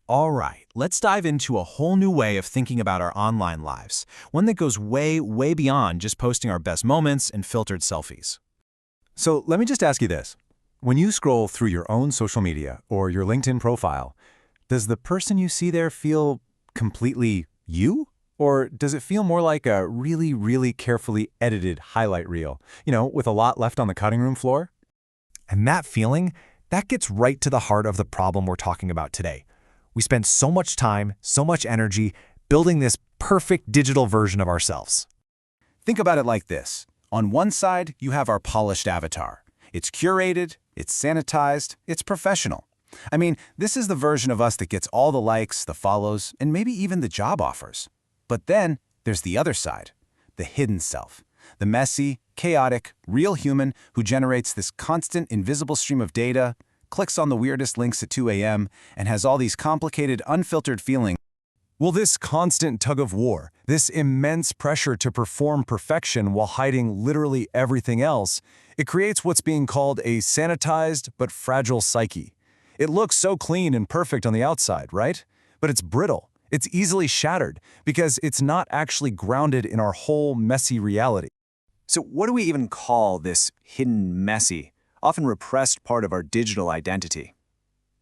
All right, let's dive into a whole new way of thinking about our online lives, one that goes way, way beyond just posting our best moments and filtered selfies. So let me just ask you this. When you scroll through your own social media or your LinkedIn profile, does the person you see there feel completely you? Or does it feel more like a really, really carefully edited highlight reel, with a lot left on the cutting room floor? And that feeling, that gets right to the heart of the problem we're talking about today. We spend so much time, so much energy building this perfect digital version of ourselves. Think about it like this. On one side, you have our polished avatar. It's curated, it's sanitized, it's professional. I mean, this is the version of us that gets all the likes, the follows, and maybe even the job offers. But then there's the other side, the hidden self, the messy, chaotic, real human who generates this constant, invisible stream of data, clicks on the weirdest links at 2 a.m., and has all these complicated, unfiltered feelings. Well, this constant tug of war, this immense pressure to perform perfection while hiding literally everything else, it creates what's being called a sanitized but fragile psyche. It looks so clean and perfect on the outside, right? But it's brittle. It's easily shattered because it's not actually grounded in our whole messy reality. So what do we even call this hidden, messy, often repressed part of our digital identity?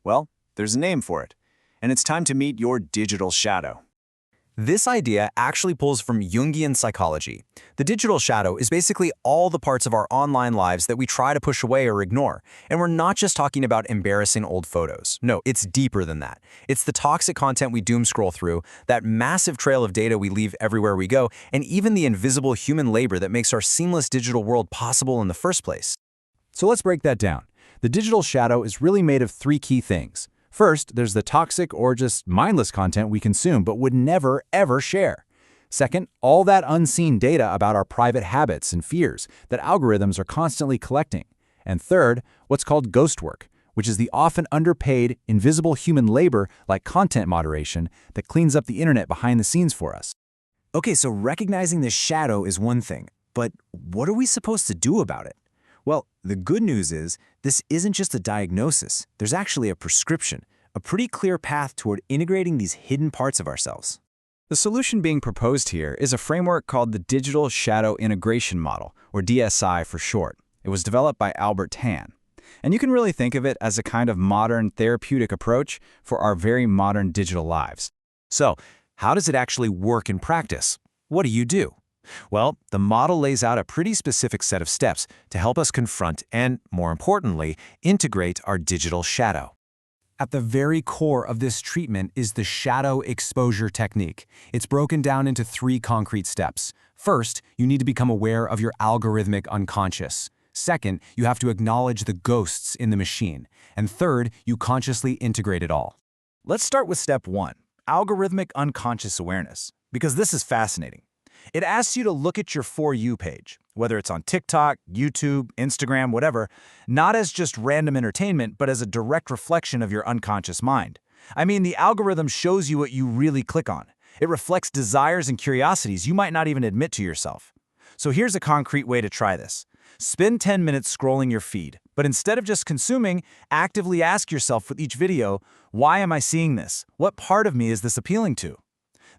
Well, there's a name for it, and it's time to meet your digital shadow. This idea actually pulls from Jungian psychology. The digital shadow is basically all the parts of our online lives that we try to push away or ignore. And we're not just talking about embarrassing old photos. No, it's deeper than that. It's the toxic content we doom scroll through, that massive trail of data we leave everywhere we go, and even the invisible human labor that makes our seamless digital world possible in the first place. So let's break that down. The digital shadow is really made of three key things. First, there's the toxic or just mindless content we consume but would never, ever share. Second, all that unseen data about our private habits and fears that algorithms are constantly collecting. And third, what's called ghost work, which is the often underpaid, invisible human labor like content moderation that cleans up the internet behind the scenes for us. Okay, so recognizing this shadow is one thing, but what are we supposed to do about it? Well, the good news is this isn't just a diagnosis. There's actually a prescription, a pretty clear path toward integrating these hidden parts of ourselves. The solution being proposed here is a framework called the Digital Shadow Integration Model, or DSI for short. It was developed by Albert Tan. And you can really think of it as a kind of modern therapeutic approach for our very modern digital lives. So, how does it actually work in practice? What do you do? Well, the model lays out a pretty specific set of steps to help us confront and, more importantly, integrate our digital shadow. At the very core of this treatment is the shadow exposure technique. It's broken down into three concrete steps. First, you need to become aware of your algorithmic unconscious. Second, you have to acknowledge the ghosts in the machine. And third, you consciously integrate it all. Let's start with step 1, algorithmic unconscious awareness, because this is fascinating. It asks you to look at your For You page, whether it's on TikTok, YouTube, Instagram, whatever, not as just random entertainment, but as a direct reflection of your unconscious mind. I mean, the algorithm shows you what you really click on. It reflects desires and curiosities you might not even admit to yourself. So here's a concrete way to try this. Spend 10 minutes scrolling your feed, but instead of just consuming, actively ask yourself with each video, why am I seeing this? What part of me is this appealing to?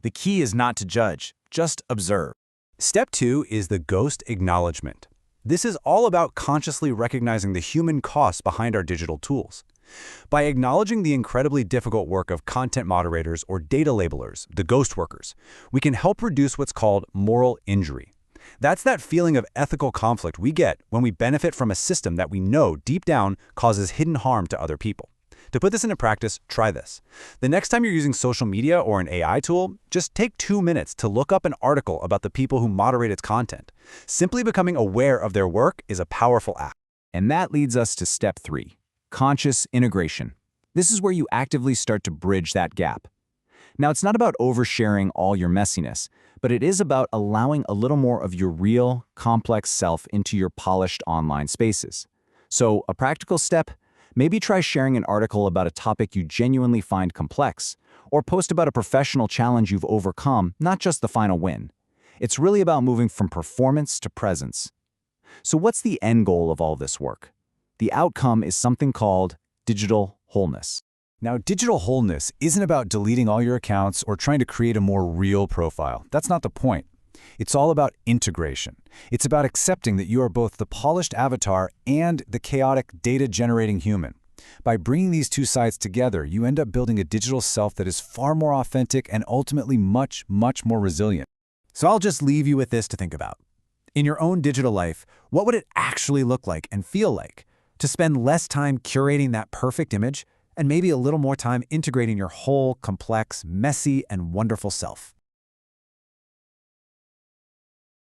The key is not to judge, just observe. Step 2 is the ghost acknowledgement. This is all about consciously recognizing the human costs behind our digital tools. By acknowledging the incredibly difficult work of content moderators or data labelers, the ghost workers, we can help reduce what's called moral injury. That's that feeling of ethical conflict we get when we benefit from a system that we know deep down causes hidden harm to other people. To put this into practice, try this. The next time you're using social media or an AI tool, just take 2 minutes to look up an article about the people who moderate its content. Simply becoming aware of their work is a powerful act. And that leads us to step 3, conscious integration. This is where you actively start to bridge that gap. Now, it's not about oversharing all your messiness, but it is about allowing a little more of your real, complex self into your polished online spaces. So, a practical step: maybe try sharing an article about a topic you genuinely find complex, or post about a professional challenge you've overcome, not just the final win. It's really about moving from performance to presence. So what's the end goal of all this work? The outcome is something called digital wholeness. Now, digital wholeness isn't about deleting all your accounts or trying to create a more real profile. That's not the point. It's all about integration. It's about accepting that you are both the polished avatar and the chaotic, data-generating human. By bringing these two sides together, you end up building a digital self that is far more authentic and ultimately much, much more resilient. So I'll just leave you with this to think about. In your own digital life, what would it actually look like and feel like to spend less time curating that perfect image and maybe a little more time integrating your whole, complex, messy, and wonderful self?